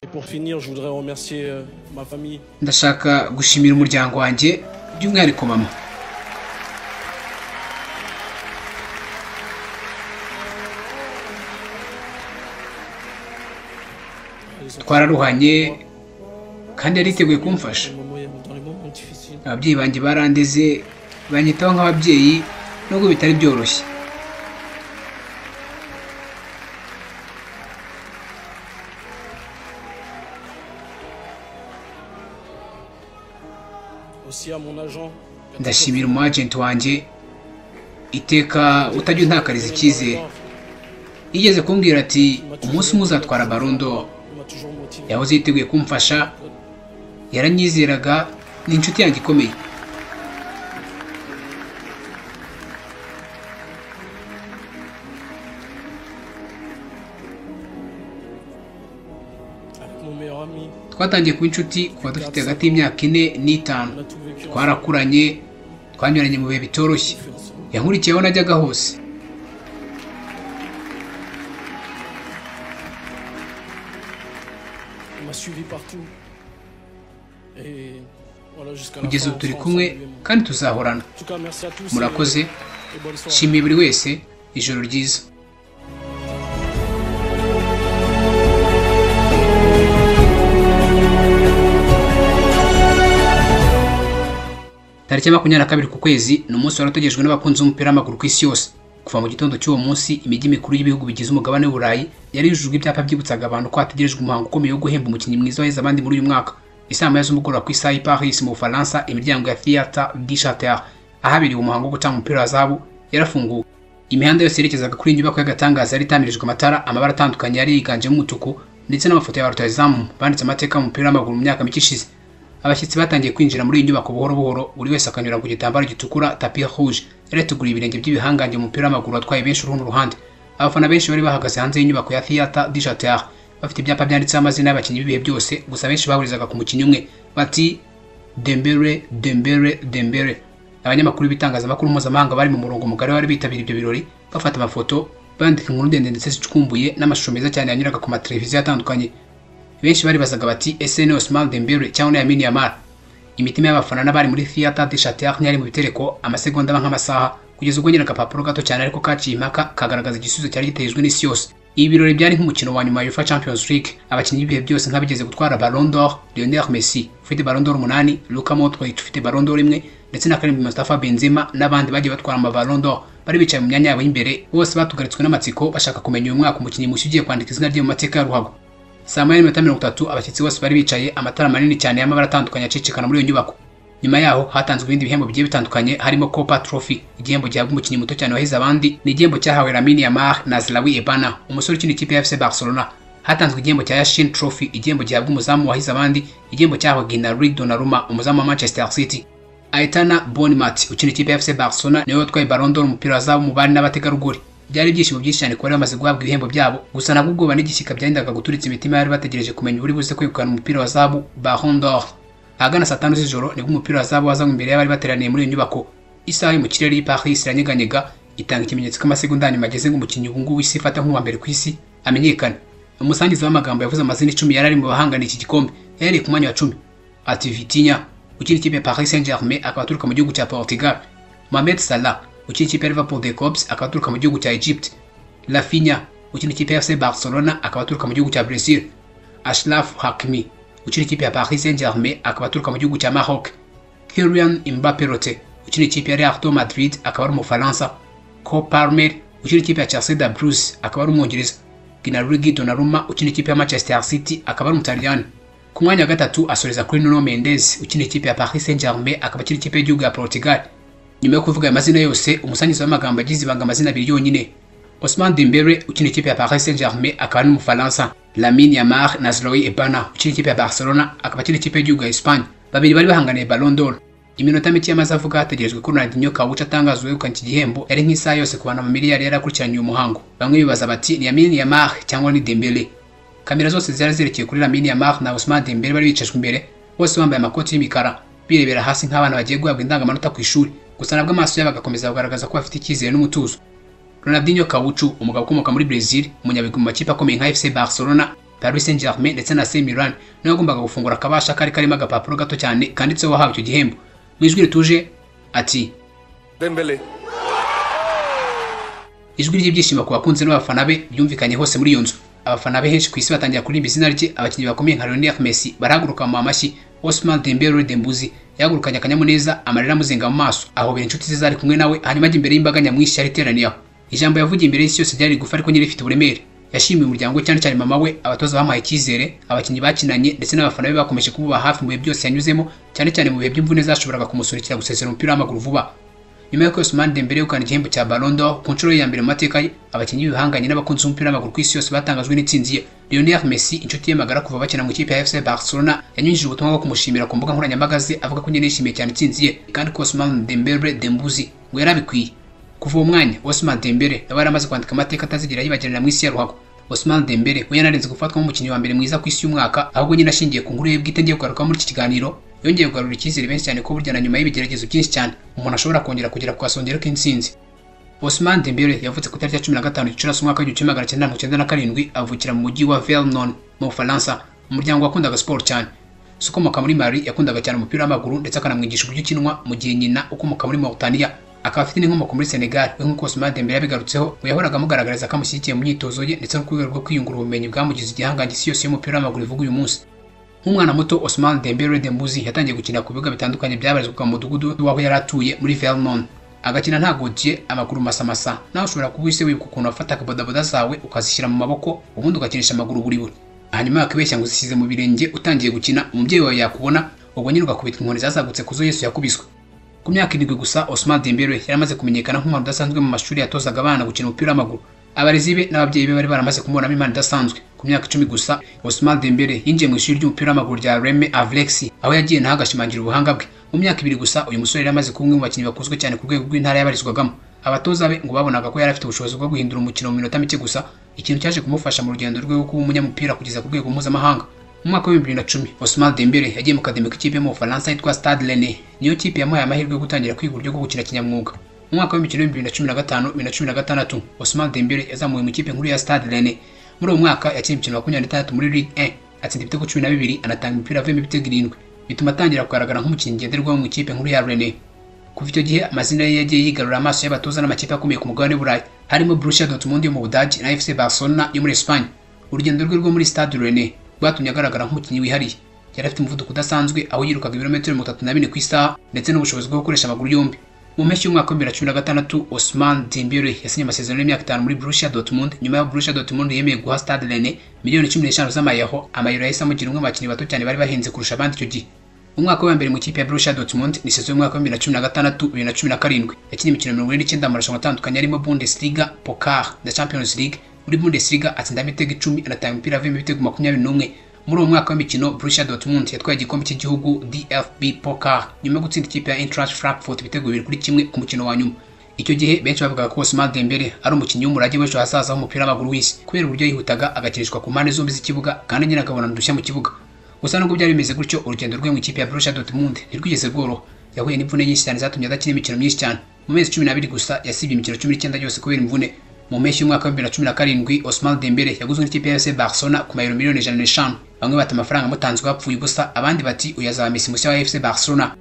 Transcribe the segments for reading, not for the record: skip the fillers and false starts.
Pour finir, je voudrais remercier ma famille. Ndashaka gushimira umuryango wanjye by'umwihariko mama. Twararuhanye kandi yariteguye kumfasha. Ababyeyi banjye barandeze banyitaho nk'ababyeyi nubwo bitari byoroshye. Ndashimira umu agent wanjye iteka utajya untakariza icyizere. Yigeze kumbwira ati umunsi umwe uzatwara Ballon d'Or. Yahoze yiteguye kumfasha, yaranyizeraga, ni inshuti yanjye ikomeye. Twatangiye kuba inshuti kuva dufite hagati y'imyaka 4 n'5. Twarakuranye, twanyuranye mu bihe bitoroshye. Yankurikiyeho najyaga hose. Kugeza ubu turi kumwe kandi tuzahorana. Murakoze, shimiye buri wese, ijoro ryiza. Tariki 22 ku kwezi ni umunsi warategejwe n'abakunzi b'umupira w'amaguru ku isi yose. Kuva mu gitondo cy'uwo munsi, imijyi mikuru y'ibihugu bigize umugabane w'Uburayi yari yujujwe ibyapa byibutsaga abantu ko hategerejwe umuhango ukomeye wo guhemba umukinnyi mwiza waheze abandi muri uyu mwaka. Isaa moya z'umugoroba ku isaha y'i Paris mu Bufaransa, imiryango ya Theatre du Châtelet ahabiriwe umuhango wo gutanga umupira wa zahabu yarafunguwe. Imihanda yose yerekezaga kuri inyubako y'agatangaza yari itamirijwe amatara, amabara atandukanye yari yiganjemo umutuku ndetse n'amafoto ya rutahizamu banditse amateka y'umupira w'amaguru mu myaka mike ishize. Abashyitsi batangiye kwinjira muri iyi nyubako buhoro buhoro, buri wese akanyura ku gitambaro gitukura tapis rouge yareteguriye ibirenge by'ibihangange mu mupira w'amaguru watwaye benshi urundi ruhande. Abafana benshi bari bahagaze hanze y'inyubako ya Theatre du Châtelet bafite ibyapa byanditseho amazina y'abakinnyi b'ibihe byose, gusa benshi bahurizaga ku mukinnyi umwe bati Dembele, Dembele, Dembele. Abanyamakuru b'itangazamakuru mpuzamahanga bari mu murongo mugari wari bitabiriye ibyo birori bafata amafoto, bandika inkuru ndende ndetse zicukumbuye n'amashusho meza cyane yanyuraga ku mateleviziyo atandukanye. Benshi bari bazaga bati ese ni Ousmane Dembele cyangwa Lamine Yamal. Imitima y'abafana n'abari muri Theatre du Châtelet ntiyari mu bitereko amasegonda nk'amasaha, kugeza ubwo nyine agapapuro gato cyane ariko kaciye impaka kagaragaza igisubizo cyari gitejwe n'isi yose. Ibi birori byari nk'umukino wa nyuma ya UEFA Champions League. Abakinnyi b'ibihe byose nk'abigeze gutwara Ballon d'Or: Lionel Messi ufite Ballon d'Or 8, Luka Modric ufite Ballon d'Or 1 ndetse na Karim Mustafa Benzema n'abandi bagiye batwara ama Ballon d'Or bari bicaye mu myanya yabo y'imbere, bose batugaritswe n'amatsiko bashaka kumenya uyu mwaka umukinnyi mushya ugiye kwandika izina rye mu mateka ya ruhago. Saa moya n'iminota 30 abashyitsi bose bari bicaye, amatara manini cyane y'amabara atandukanye acicikana muri iyo nyubako. Nyuma yaho hatanzwe ibindi bihembo bigiye bitandukanye, harimo Copa Trophy, igihembo gihabwa umukinnyi muto cyane wahize abandi, ni igihembo cyahawe Lamine Yamal na Zlawi Ebana, umusore ukina ikipe ya FC Barcelona. Hatanzwe igihembo cya Yashin Trophy, igihembo gihabwa umuzamu wahize abandi, igihembo cyahawe Gnabry Donnarumma, umuzamu wa Manchester City. Aitana Bonmat ukina ikipe ya FC Barcelona niwe watwaye Ballon d'Or umupira wa zahabu mu bari n'abategarugori. Byari ibyishimo byinshi cyane ko bari bamaze guhabwa ibihembo byabo, gusa nabwo ubwoba n'igishyika byagendaga guturitsa imitima yari bategereje kumenya uri buze kwegukana umupira wa zahabu Ballon d'Or. Ahagana saa 5 z'ijoro nibwo umupira wa zahabu wazanywe imbere y'abari bateraniye muri iyo nyubako. Isaha yo mu kirere y'i Paris iranyeganyega, itanga ikimenyetso k'amasegonda nyuma ageze nk'umukinnyi w'ungu w'isi ifata nk'uwa mbere ku isi amenyekana. Umusangizi w'amagambo yavuze amazina 10 yari ari mu bahangana iki gikombe, yari ku mwanya wa 10. Ati Vitinha ukina ikipe ya Paris Saint-Germain akaba aturuka mu gihugu cya Portugal. Mohamed Salah ukina ikipe ya Liverpool de Corps akaba aturuka mu gihugu cya Egypt. Rafinha ukina ikipe ya FC Barcelona akaba aturuka mu gihugu cya Brazil. Achraf Hakimi ukina ikipe ya Paris Saint-Germain akaba aturuka mu gihugu cya Maroc. Kylian Mbappé ukina ikipe ya Real Madrid akaba ari Umufaransa. Cole Palmer ukina ikipe ya Chelsea de Bruges akaba ari Umwongereza. Gnabry Donnarumma ukina ikipe ya Manchester City akaba ari Umutaliyani. Ku mwanya wa gatatu asoreza kuri Nuno Mendes ukina ikipe ya Paris Saint-Germain akaba akina ikipe y'igihugu ya Portugal. Nyuma yo kuvuga amazina yose, umusangizi w'amagambo agize ibanga amazina abiri yonyine. Ousmane Dembele ukina ikipe ya Paris Saint-Germain akaba ari Umufaransa. Lamine Yamal na Zlawi Ebana ukina ikipe ya Barcelona akaba akina ikipe y'igihugu ya Espagne. Babiri bari bahanganiye Ballon d'Or. Iminota mike y'amaze avuga hategerejwe ko Ronaldinho Kawucha atangazwa wegukana iki gihembo, yari nk'isaha yose ku bantu amamiliyari yari akurikiranye uyu muhango. Bamwe bibaza bati ni Lamine Yamal cyangwa ni Dembele. Kamera zose zari zerekeye kuri Lamine Yamal na Ousmane Dembele bari bicajwe imbere, bose bambaye amakoti y'imikara, birebera hasi nk'abana bagiye guhabwa indangamanota ku ishuri. Gusa nabwo amaso yabo agakomeza kugaragaza ko bafite icyizere n'umutuzo. Ronaldinho Kawuchu, umugabo ukomoka muri Brazil, umunyabigwi mu makipe akomeye nka FC Barcelona, Paris Saint-Germain ndetse na AC Milan niwe yagombaga gufungura akabasha kari karimo agapapuro gato cyane kanditseho wahawe icyo gihembo. Mu ijwi rituje ati Dembele. Ijwi ry'ibyishimo ku bakunzi n'abafana be byumvikanye hose muri iyo nzu. Abafana be henshi ku isi batangira kuririmba izina rye, abakinnyi bakomeye nka Lionel Messi barahaguruka mu amashyi. Ousmane Dembele Dembuzi yahagurukanye akanyamuneza, amarira amuzenga mu maso, ahobera inshuti ze zari kumwe nawe, hanyuma ajya imbere y'imbaga nyamwinshi yari iteraniye aho. Ijambo yavugiye imbere y'isi yose ryari rigufi ariko nyine rifite uburemere. Yashimiye umuryango cyane cyane mama we, abatoza bamuhaye icyizere, abakinnyi bakinanye ndetse n'abafana be bakomeje kububa hafi mu bihe byose yanyuzemo, cyane cyane mu bihe by'imvune zashoboraga kumusunikira gusezera umupira w'amaguru vuba. Nyuma y'uko Ousmane Dembele yegukana igihembo cya Ballon d'Or ku nshuro ya mbere mu mateka ye, abakinnyi b'ibihanganye n'abakunzi b'umupira w'amaguru ku isi yose batangajwe n'intsinzi ye. Lionel Messi, inshuti ye magara kuva bakina mu ikipe ya FC Barcelona, yanyujije ubutumwa bwo kumushimira ku mbuga nkoranyambaga ze avuga ko nyine yishimiye cyane intsinzi ye kandi ko Ousmane Dembele Dembuzi ngo yarabikwiye. Kuva uwo mwanya Ousmane Dembele nawe yaramaze kwandika amateka atazigira yibagirana mu isi ya ruhago. Ousmane Dembele we yanarenze gufatwa nk'umukinnyi wa mbere mwiza ku isi y'umwaka, ahubwo nyine ashingiye ku nkuru ye bwite ngiye kugaruka muri iki kiganiro. Yongeye kugarura icyizere benshi cyane ko burya na nyuma y'ibigeragezo byinshi cyane umuntu ashobora kongera kugera ku gasongero k'intsinzi. Ousmane Dembele yavutse ku itariki ya 15 Gicurasi umwaka w'1997 avukira mu mujyi wa Vernon mu Bufaransa, umuryango wakundaga sport cyane. Se ukomoka muri Mali yakundaga cyane umupira w'amaguru ndetse akanamwigisha uburyo ukinwa, mu gihe nyina ukomoka muri Mauritania akaba afite n'inkomoko muri Senegal. We nk'uko Ousmane Dembele yabigarutseho, yahoraga amugaragariza ko amushyigikiye mu myitozo ye ndetse no ku rwego rwo kwiyungura ubumenyi bwamugize igihangange isi yose y'umupira w'amaguru ivuga uyu munsi. Nk'umwana muto Ousmane Dembele Dembuzi yatangiye gukina ku bibuga bitandukanye byabarizwaga mu mudugudu w'aho yari atuye muri Vernon. Agakina nta godiye, amaguru masamasa, nawe ushobora kuwise wibuka ukuntu wafataga bodaboda zawe ukazishyira mu maboko ubundi ugakinisha amaguru buri buri, hanyuma yakabeshya ngo uzisize mu birenge utangiye gukina, umubyeyi wawe yakubona ubwo nyine ugakubita inkoni zazagutse kuzo Yesu yakubiswe. Ku myaka 7 gusa Ousmane Dembele yari amaze kumenyekana nk'umuntu udasanzwe mu mashuri yatozaga abana gukina umupira w'amaguru. Abarezi be n'ababyeyi be bari baramaze kumubonamo imana idasanzwe. Ku myaka 10 gusa Ousmane Dembele yinjiye mu ishuri ry'umupira w'amaguru rya Reme Avlexi, aho yagiye naho agashimangira ubuhanga bwe. Mu myaka 2 gusa uyu musore yari amaze kuba umwe mu bakinnyi bakuzwe cyane ku rwego rw'intara yabarizwagamo. Abatoza be ngo babonaga ko yari afite ubushobozi bwo guhindura umukino mu minota mike gusa, ikintu cyaje kumufasha mu rugendo rwe rwo kuba umunyamupira kugeza ku rwego mpuzamahanga. Mu mwaka wa 2010 Ousmane Dembele yagiye mu kademi k'ikipe mu Bufaransa yitwa Stade Rennais, niyo kipe yamuhaye amahirwe yo gutangira kwiga uburyo bwo gukina kinyamwuga. Mu mwaka wa 2015-2016 Ousmane Dembele yazamuwe mu kipe nkuru ya Stade Rennais. Muri uwo mwaka yakinnye imikino 26 muri Ligue 1, atsinda ibitego 12, anatanga imipira avuyemo ibitego 7, bituma atangira kugaragara nk'umukinnyi ngenderwaho mu ikipe nkuru ya Rennais. Kuva icyo gihe amazina ye yagiye yigarura amaso y'abatoza n'amakipe akomeye ku mugabane w'Uburayi, harimo Borussia Dortmund yo mu Budage na FC Barcelona yo muri Espagne. Urugendo rwe rwo muri Stade Rennais rwatumye agaragara nk'umukinnyi wihariye. Yari afite umuvuduko udasanzwe, aho yirukaga ibirometero 34 ku isaha ndetse n'ubushobozi bwo gukoresha amaguru yombi. Mu mpeshyi y'umwaka wa 2016 Ousmane Dembele yasinye amasezerano y'imyaka 5 muri Borussia Dortmund. Nyuma ya Borussia Dortmund yemeye guha Stade Rennais miliyoni 15 z'amayero, amayero yahise amugira umwe mu bakinnyi bato cyane bari bahenze kurusha abandi icyo gihe. Umwaka wa mbere mu kipe ya Borussia Dortmund ni saison y'umwaka wa 2016-2017 yakinnye imikino 49 amarushanwa atandukanye arimo Bundesliga, Pokal na Champions League. Muri Bundesliga atsinda ibitego 10, anatanga imipira avuyemo ibitego 21. Muri uwo mwaka w'imikino Borussia Dortmund yatwaye igikombe cy'igihugu DFB Pokal nyuma yo gutsinda ikipe ya Eintracht Frankfurt ibitego 2-1 ku mukino wa nyuma. Icyo gihe benshi bavugaga ko Ousmane Dembele ari umukinnyi w'umurage w'ejo hazaza w'umupira w'amaguru w'isi kubera uburyo yihutaga agakinishwa ku mpande zombi z'ikibuga kandi nyine akabona udushya mu kibuga. Gusa nubwo byari bimeze gutyo, urugendo rwe mu ikipe ya Borussia Dortmund ntirwigeze rworoha. Yahuye n'imvune nyinshi cyane zatumye adakina imikino myinshi cyane. Mu mezi 12 gusa yasibye imikino 19 yose kubera imvune. Mu mpeshyi y'umwaka wa 2017 Ousmane Dembele yaguzwe n'ikipe ya FC Barcelona ku mayero miliyoni 105. Bamwe bata amafaranga amutanzwe bapfuye ubusa, abandi bati uyazaba Messi mushya wa FC Barcelona.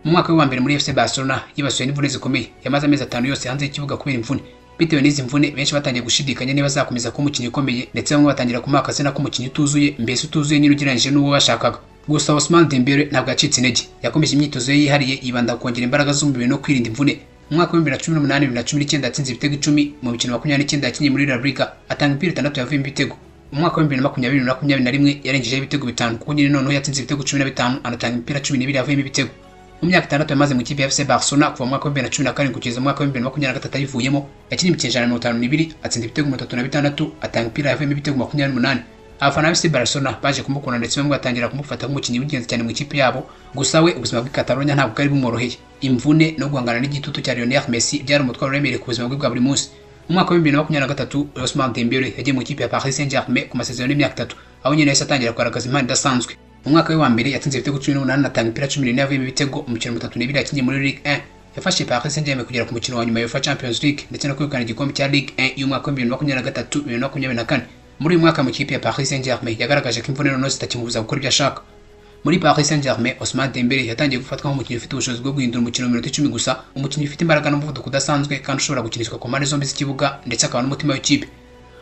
Mu mwaka wa mbere muri FC Barcelona yibasuye n'imvune zikomeye, yamaze amezi 5 yose hanze y'ikibuga kubera imvune. Bitewe n'izi mvune benshi batangiye gushidikanya niba azakomeza kuba umukinnyi ukomeye, ndetse bamwe batangira kumaka se na ko umukinnyi utuzuye, mbese utuzuye nyine ugereranyije n'uwo bashakaga. Gusa Ousmane Dembele ntabwo yacitse intege, yakomeje imyitozo ye yihariye yibanda ku kongera imbaraga z'umubiri no kwirinda imvune. Mu mwaka wa 2018-2019 yatsinze ibitego 10 mu mikino 29 yakinnye muri La Liga, atanga imipira 6 yavuyemo ibitego. Mu mwaka wa 2020-2021 yarengejeho ibitego 5 kuko nyine noneho yatsinze ibitego 15, anatanga imipira 12 yavuyemo ibitego. Mu myaka 6 yamaze mu kipe ya FC Barcelona kuva mu mwaka wa 2017 kugeza mu mwaka wa 2023 ayivuyemo, yakinnye imikino 152, atsinda ibitego 36, atanga imipira yavuyemo ibitego 28. Abafana ba FC Barcelona baje kumukunda ndetse bamwe batangira kumufata nk'umukinnyi w'ingenzi cyane mu ikipe yabo. Gusa we ubuzima bw'i Catalonia ntabwo bwari bumworoheye. Imvune no guhangana n'igitutu cya Lionel Messi byari umutwaro uremereye ku buzima bwe bwa buri munsi. Mu mwaka wa 2023 Ousmane Dembele yagiye mu ikipe ya Paris Saint-Germain ku masezerano y'imyaka 3, aho nyine yahise atangira kugaragaza impano idasanzwe. Mu mwaka wa mbere yatsinze ibitego 18, atanga imipira 14 yavuyemo ibitego mu mikino 32 yakinnye muri Ligue 1. Yafashe Paris Saint-Germain kugera ku mukino wa nyuma ya UEFA Champions League ndetse no kwegukana igikombe cya Ligue 1 y'umwaka wa 2023-2024. Muri uyu mwaka mu kipe ya Paris Saint-Germain yagaragaje ko imvune noneho zitakimubuza gukora ibyo ashaka. Muri Paris Saint-Germain, Ousmane Dembélé yatangiye gufatwa nk'umukinnyi ufite ubushobozi bwo guhindura umukino mu minota 10 gusa, umukinnyi ufite imbaraga n'umuvuduko udasanzwe kandi ushobora gukinishwa ku mpande zombi z'ikibuga ndetse akaba n'umutima w'ikipe.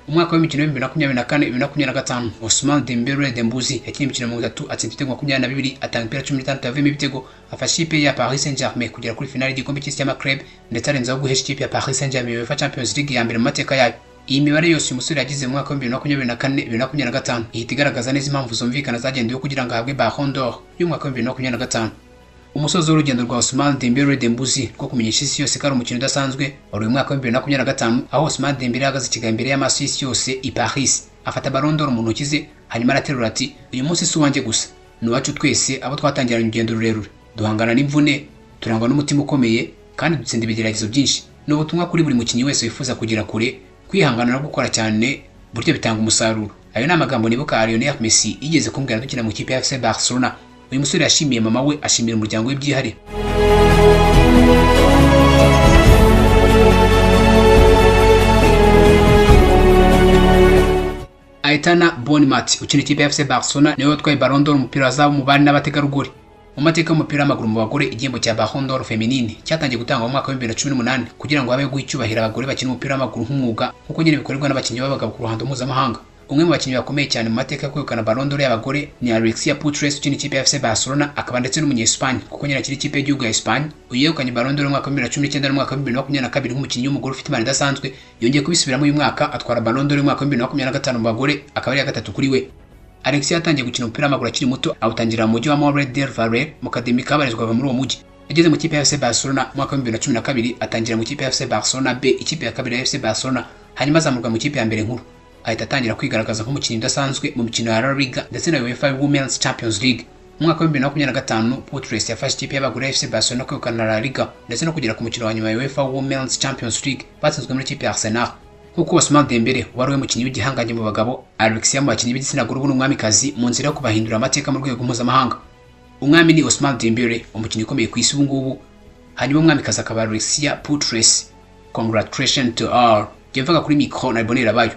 Umwaka w'imikino wa 2024-2025, Ousmane Dembélé Dembuzi yakinnye imikino 30, atsinda ibitego 22, atanga imipira 16 yavuyemo ibitego, afasha ikipe ya Paris Saint-Germain kugera kuri finale y'igikombe cy'isi cy'amaklub ndetse arenzaho guhesha ikipe ya Paris Saint-Germain UEFA Champions League ya mbere mu mateka yayo. Iyi mibare yose umusore yagize mu mwaka wa 2024-2025 ihita igaragaza neza impamvu zumvikana zagendewe kugira ngo ahabwe Ballon d'Or y'umwaka wa 2025. Umusozo w'urugendo rwa Ousmane Dembélé Dembuzi rwo kumenyesha isi yose ko ari umukino udasanzwe wari uyu mwaka wa 2025, aho Ousmane Dembélé ahagaze ikiganiro imbere y'amaso y'isi yose i Paris, afata Ballon d'Or mu ntoki ze, hanyuma araterura ati uyu munsi si uwanjye gusa, ni uwacu twese abo twatangiranye urugendo rurerure, duhangana n'imvune, turangwa n'umutima ukomeye kandi dutsinda ibigeragezo byinshi. Ni ubutumwa kuri buri mukinnyi wese wifuza kugera kure, kwihangana no gukora cyane buryo bitanga umusaruro. Ayo ni amagambo nibuka Lionel Messi yigeze kumbwira dukina mu kipe ya FC Barcelona. Uyu musore yashimiye mama we, ashimira umuryango we byihariye. Aitana Bonmat ukina ikipe ya FC Barcelona niwe watwaye Ballon d'Or umupira wa zahabu mu bari n'abategarugori. Mu mateka y'umupira w'amaguru mu bagore, igihembo cya Ballon d'Or Feminine cyatangiye gutangwa mu mwaka wa 2018 kugira ngo habeho gucyubahira abagore bakina umupira w'amaguru nk'umwuga nk'uko nyine bikorerwa n'abakinnyi b'abagabo ku ruhando mpuzamahanga. Umwe mu bakinnyi bakomeye cyane mu mateka yo kwegukana Ballon d'Or y'abagore ni Alexia Putellas ukina ikipe ya FC Barcelona, akaba ndetse n'umunya-Espagne kuko nyine akiri ikipe y'igihugu ya Espagne. Uyu yegukanye Ballon d'Or mu mwaka wa 2019 n'umwaka wa 2022 nk'umukinnyi w'umugore ufite impano idasanzwe. Yongeye kubisubiramo uyu mwaka atwara Ballon d'Or mu mwaka wa 2025 mu bagore, akaba ari ya gatatu kuri we. Alexia yatangiye gukina umupira w'amaguru akiri muto, awutangira mu mujyi wa Mollet del Valle mu kademi kabarizwaga muri uwo mujyi. Yageze mu kipe ya FC Barcelona mu mwaka wa 2012, atangira mu kipe ya FC Barcelona B, ikipe ya kabiri ya FC Barcelona, hanyuma azamurwa mu kipe ya mbere nkuru. Ahita atangira kwigaragaza nk'umukinnyi udasanzwe mu mikino ya La Liga ndetse na UEFA Women's Champions League. Mu mwaka wa 2025, Putellas yafashe ikipe y'abagore ya FC Barcelona kwegukana La Liga ndetse no kugera ku mukino wa nyuma ya UEFA Women's Champions League batsinzwe muri ikipe ya Arsenal. Kuko Ousmane Dembélé wari we mukinnyi w'igihangange mu bagabo, Alexia mu bakinnyi b'igitsina gore ubu n'umwamikazi mu nzira yo kubahindura amateka mu rwego mpuzamahanga. Umwami ni Ousmane Dembélé, umukinnyi ukomeye ku isi ubu ngubu, hanyuma umwamikazi akaba Alexia Putellas. Congratulations to all. Jemvaga kuri micro na Bonera bayo.